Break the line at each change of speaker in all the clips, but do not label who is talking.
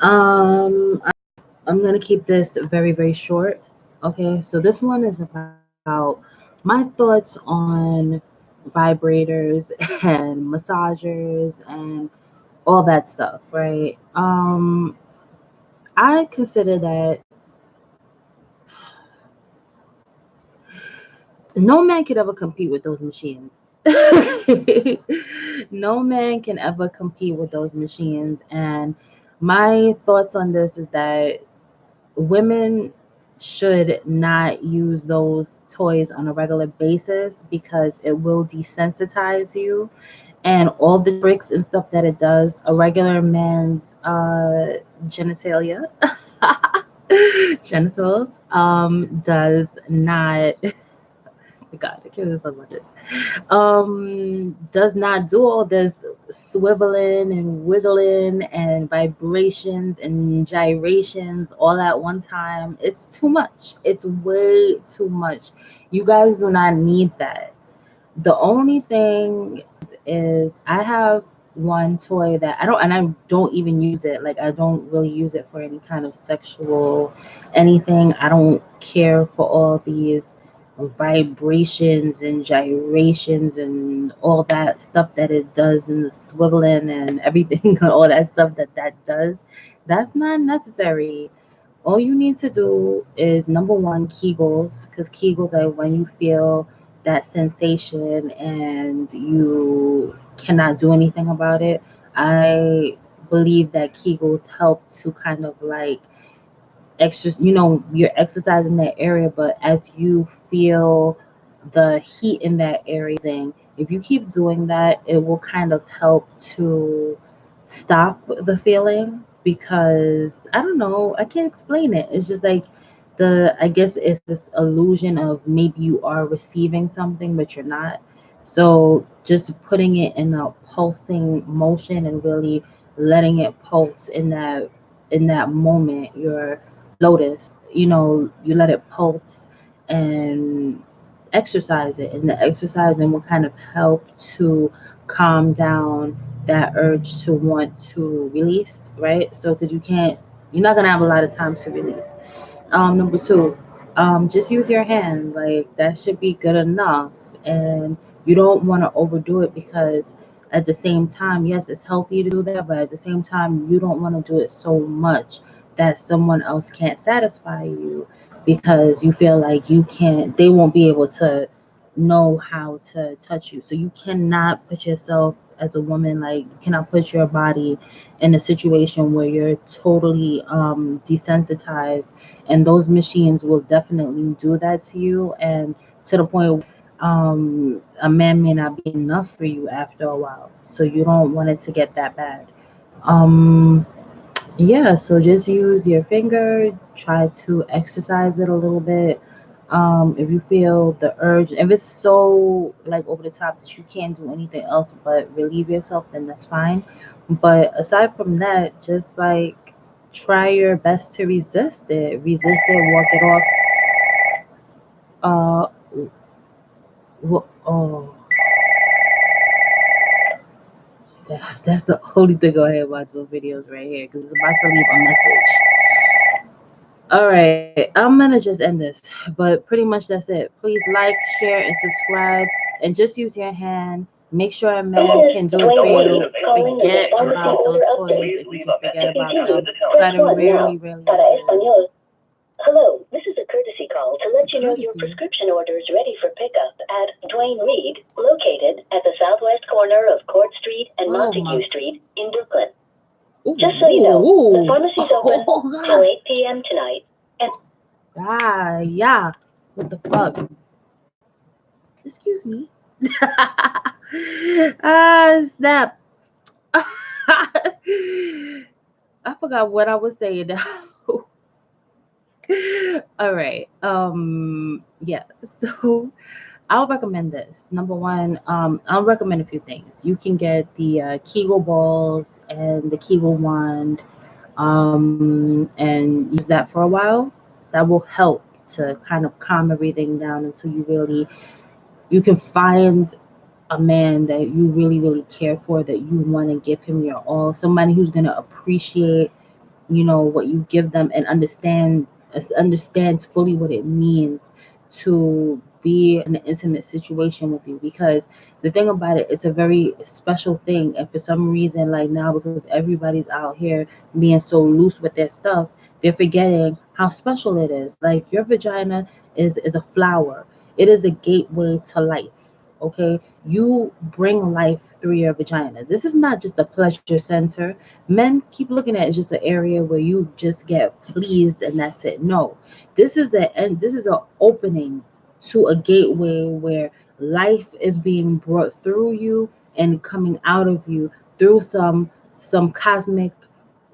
Um, I'm gonna keep this very, very short. Okay, so this one is about my thoughts on vibrators and massagers and all that stuff, right? I consider that no man could ever compete with those machines. No man can ever compete with those machines. And my thoughts on this is that women should not use those toys on a regular basis because it will desensitize you, and all the tricks and stuff that it does, a regular man's genitalia genitals does not God, I can't even talk about this. Does not do all this swiveling and wiggling and vibrations and gyrations all at one time. It's too much. It's way too much. You guys do not need that. The only thing is I have one toy that I don't even use it. Like I don't really use it for any kind of sexual anything. I don't care for all these vibrations and gyrations and all that stuff that it does and the swiveling and everything all that stuff that that does. That's not necessary. All you need to do is number one, Kegels, because Kegels are when you feel that sensation and you cannot do anything about it. I believe that Kegels help to kind of like extra, you're exercising that area, but as you feel the heat in that area, if you keep doing that, it will kind of help to stop the feeling because I don't know, I can't explain it. It's just like I guess it's this illusion of maybe you are receiving something, but you're not. So just putting it in a pulsing motion and really letting it pulse in that moment, your lotus, you let it pulse and exercise it. And the exercising will kind of help to calm down that urge to want to release, right? So, because you're not going to have a lot of time to release. Number two, just use your hand. Like that should be good enough. And you don't want to overdo it because at the same time, yes, it's healthy to do that, but at the same time, you don't want to do it so much that someone else can't satisfy you because you feel like they won't be able to know how to touch you. So you cannot put yourself as a woman, like you cannot put your body in a situation where you're totally desensitized, and those machines will definitely do that to you, and to the point a man may not be enough for you after a while, so you don't want it to get that bad. um yeah, so just use your finger, try to exercise it a little bit. If you feel the urge, if it's so like over the top that you can't do anything else but relieve yourself, then that's fine. But aside from that, just like try your best to resist it, walk it off. Oh, that's the only thing I have about those videos right here because it's about to leave a message. All right, I'm gonna just end this, but pretty much that's it. Please like, share, and subscribe, and just use your hand. Make sure a man can do it for you. Forget about those toys if you can forget about them. Try to really, really use it.
Hello, this is a courtesy call to let you know your
Courtesy.
prescription order is ready for pickup at Dwayne Reed, located at the southwest corner of Court Street and
Oh
Montague
my.
Street in Brooklyn.
Ooh,
Just so you know, the
ooh, ooh.
pharmacy's open
Oh
till
God.
8 p.m. tonight. And
Yeah. What the fuck? Excuse me. Snap. I forgot what I was saying now. All right. Yeah. So I'll recommend this. Number one, I'll recommend a few things. You can get the Kegel balls and the Kegel wand, and use that for a while. That will help to kind of calm everything down until you can find a man that you really, really care for, that you want to give him your all. Somebody who's gonna appreciate what you give them, and understands fully what it means to be in an intimate situation with you. Because the thing about it, it's a very special thing, and for some reason, like now, because everybody's out here being so loose with their stuff, they're forgetting how special it is. Like, your vagina is a flower. It is a gateway to life. Okay, you bring life through your vagina. This is not just a pleasure center. Men keep looking at it as just an area where you just get pleased and that's it. No, this is a opening to a gateway where life is being brought through you and coming out of you through some cosmic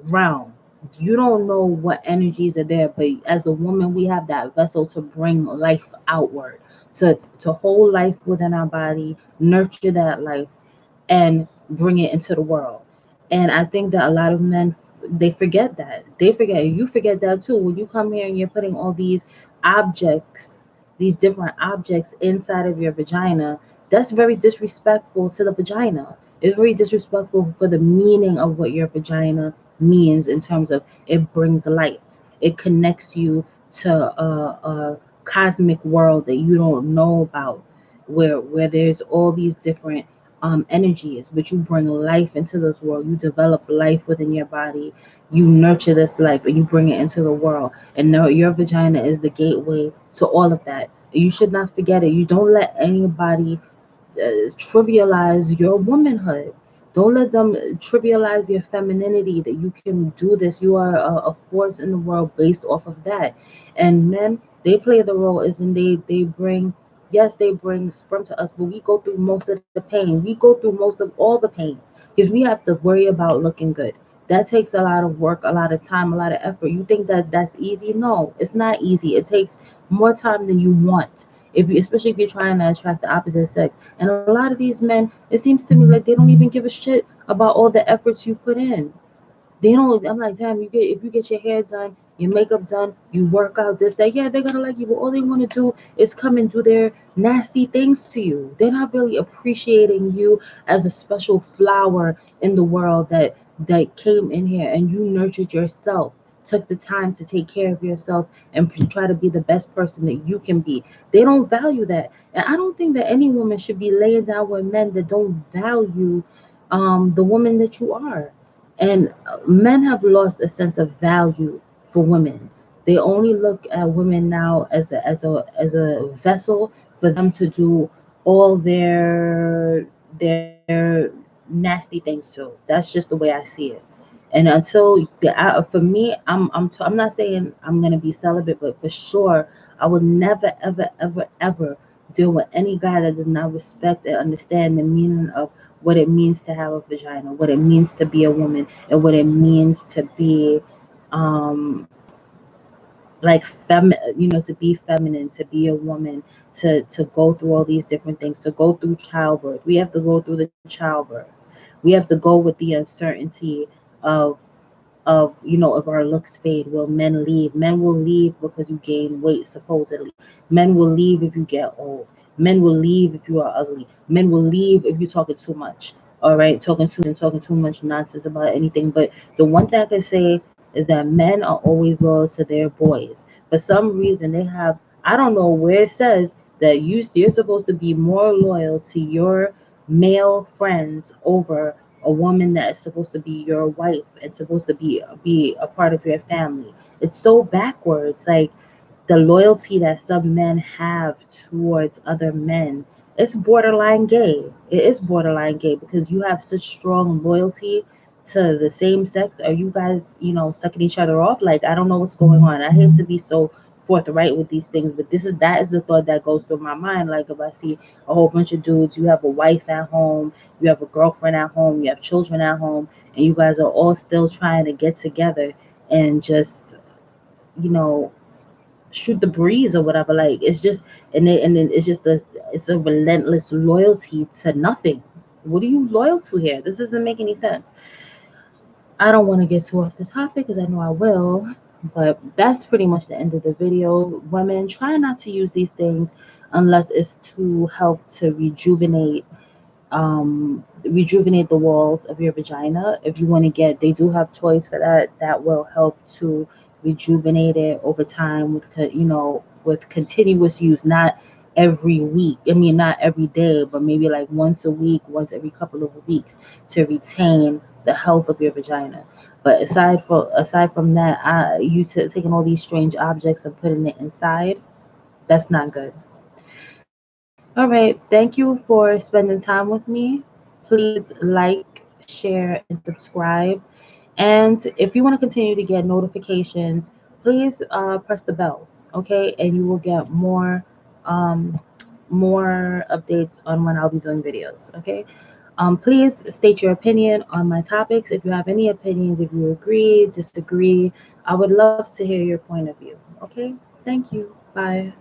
realm. You don't know what energies are there, but as the woman, we have that vessel to bring life outward, to hold life within our body, nurture that life, and bring it into the world. And I think that a lot of men, they forget that. They forget. You forget that too. When you come here and you're putting all these objects, these different objects inside of your vagina, that's very disrespectful to the vagina. It's very disrespectful for the meaning of what your vagina means, in terms of it brings life. It connects you to a cosmic world that you don't know about, where there's all these different energies, but you bring life into this world. You develop life within your body. You nurture this life and you bring it into the world. And now your vagina is the gateway to all of that. You should not forget it. You don't let anybody trivialize your womanhood. Don't let them trivialize your femininity, that you can do this. You are a force in the world based off of that. And men, they play the role, isn't they bring, yes, they bring sperm to us, but we go through most of the pain. We go through most of all the pain because we have to worry about looking good. That takes a lot of work, a lot of time, a lot of effort. You think that that's easy? No, it's not easy. It takes more time than you want, if you, especially if you're trying to attract the opposite sex. And a lot of these men, it seems to me like they don't even give a shit about all the efforts you put in. They don't. I'm like, damn, you get, if you get your hair done, your makeup done, you work out, this, that, yeah, they're gonna like you, but all they want to do is come and do their nasty things to you. They're not really appreciating you as a special flower in the world that came in here and you nurtured yourself, took the time to take care of yourself and try to be the best person that you can be. They don't value that. And I don't think that any woman should be laying down with men that don't value the woman that you are. And men have lost a sense of value for women. They only look at women now as a vessel for them to do all their nasty things too. That's just the way I see it. And until for me, I'm not saying I'm gonna be celibate, but for sure, I would never, ever, ever, ever deal with any guy that does not respect and understand the meaning of what it means to have a vagina, what it means to be a woman, and what it means to be, um, like to be feminine, to be a woman, to go through all these different things, to go through childbirth. We have to go through the childbirth. We have to go with the uncertainty of if our looks fade, will men leave? Men will leave because you gain weight, supposedly. Men will leave if you get old. Men will leave if you are ugly. Men will leave if you're talking too much. All right, talking too much nonsense about anything. But the one thing I can say is that men are always loyal to their boys. For some reason, they have, I don't know where it says that you're supposed to be more loyal to your male friends over a woman that is supposed to be your wife and supposed to be a part of your family. It's so backwards. Like, the loyalty that some men have towards other men, it's borderline gay. It is borderline gay because you have such strong loyalty to the same sex. Are you guys, sucking each other off? Like, I don't know what's going on. I hate to be so forthright with these things, but that is the thought that goes through my mind. Like, if I see a whole bunch of dudes, you have a wife at home, you have a girlfriend at home, you have children at home, and you guys are all still trying to get together and just, you know, shoot the breeze or whatever. Like, it's just, and then it's a relentless loyalty to nothing. What are you loyal to here? This doesn't make any sense. I don't want to get too off the topic because I know I will, but that's pretty much the end of the video. Women, try not to use these things unless it's to help to rejuvenate rejuvenate the walls of your vagina. If you want to get, they do have toys for that that will help to rejuvenate it over time with with continuous use, not every week. I mean, not every day, but maybe like once a week, once every couple of weeks, to retain the health of your vagina. But aside from that, taking all these strange objects and putting it inside, that's not good. All right. Thank you for spending time with me. Please like, share, and subscribe. And if you want to continue to get notifications, please press the bell, okay? And you will get um, more updates on when I'll be doing videos, okay? Please state your opinion on my topics. If you have any opinions, if you agree, disagree, I would love to hear your point of view, okay? Thank you. Bye.